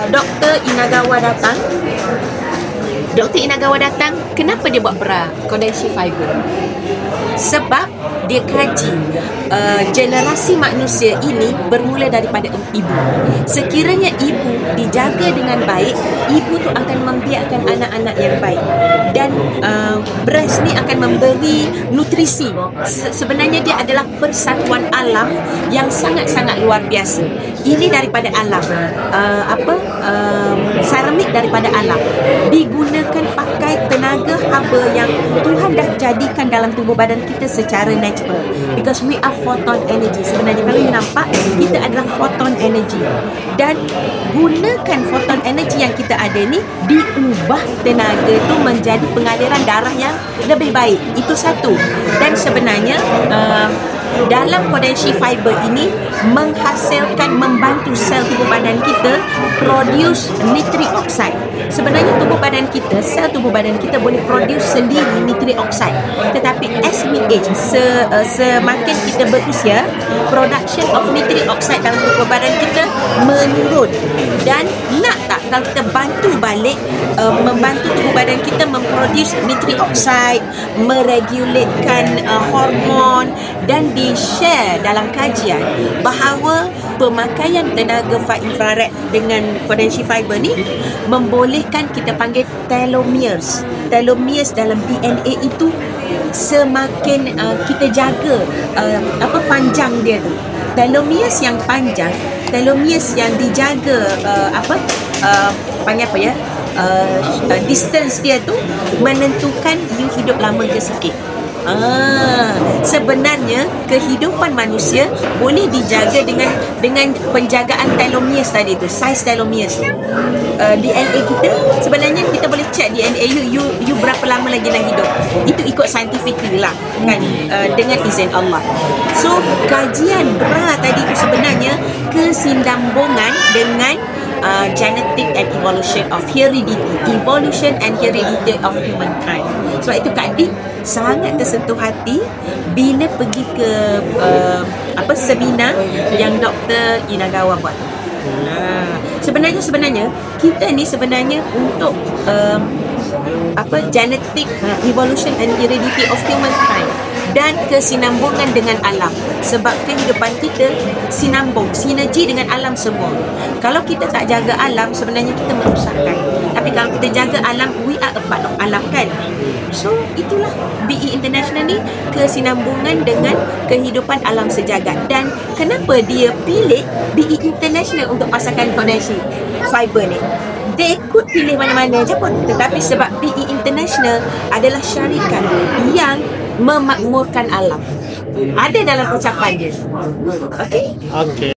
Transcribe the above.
Dr. Inagawa datang. Dr. Inagawa datang, kenapa dia buat bra Kodenshi Fiber? Sebab dia kaji generasi manusia ini bermula daripada ibu. Sekiranya ibu dijaga dengan baik, ibu tu akan membiakkan anak-anak yang baik. Dan breast ni akan memberi nutrisi. Sebenarnya dia adalah persatuan alam yang sangat-sangat luar biasa. Ini daripada alam. Seramik daripada alam. Digunakan pakai tenaga haba yang Tuhan dah jadikan dalam tubuh badan kita secara natural. Because we are photon energy. Sebenarnya kalau you nampak, kita adalah photon energy. Dan gunakan photon energy yang kita ada ni, diubah tenaga tu menjadi pengaliran darah yang lebih baik. Itu satu. Dan sebenarnya dalam Kodenshi Fiber ini menghasilkan, membantu sel tubuh badan kita produce nitric oxide. Sebenarnya tubuh badan kita, sel tubuh badan kita boleh produce sendiri nitric oxide. Tetapi as we age, semakin kita berusia, production of nitric oxide dalam tubuh badan kita menurun. Dan nak tak kalau kita bantu balik, membantu tubuh badan kita memproduce nitric oxide, meregulatekan hormon, dan di-share dalam kajian bahawa pemakaian tenaga far infrared dengan Kodenshi Fiber ni membolehkan kita panggil telomeres. Telomeres dalam DNA itu semakin kita jaga panjang dia tu. Telomeres yang panjang, telomeres yang dijaga distance dia tu menentukan you hidup lama ke sikit. Sebenarnya kehidupan manusia boleh dijaga dengan penjagaan telomeres tadi tu, size telomeres tu. DNA kita, sebenarnya kita boleh check DNA you berapa lama lagi nak hidup. Itu ikut scientifically lah kan, dengan izin Allah. So kajian bra tadi tu sebenarnya kesinambungan dengan genetic and evolution of heredity, evolution and heredity of humankind. Sebab itu Kak Dik sangat tersentuh hati bila pergi ke seminar yang Dr. Inagawa buat. Sebenarnya kita ni sebenarnya untuk genetic, evolution and heredity of humankind dan kesinambungan dengan alam. Sebab kehidupan kita sinambung, sinergi dengan alam semua. Kalau kita tak jaga alam, sebenarnya kita merosakkan. Tapi kalau kita jaga alam, we are a part of alam kan. So itulah BE International ni, kesinambungan dengan kehidupan alam sejagat. Dan kenapa dia pilih BE International untuk pasarkan Kodenshi Fiber ni? They could pilih mana-mana je pun, tetapi sebab BE International adalah syarikat yang memakmurkan alam. Ada dalam ucapan dia. Okey?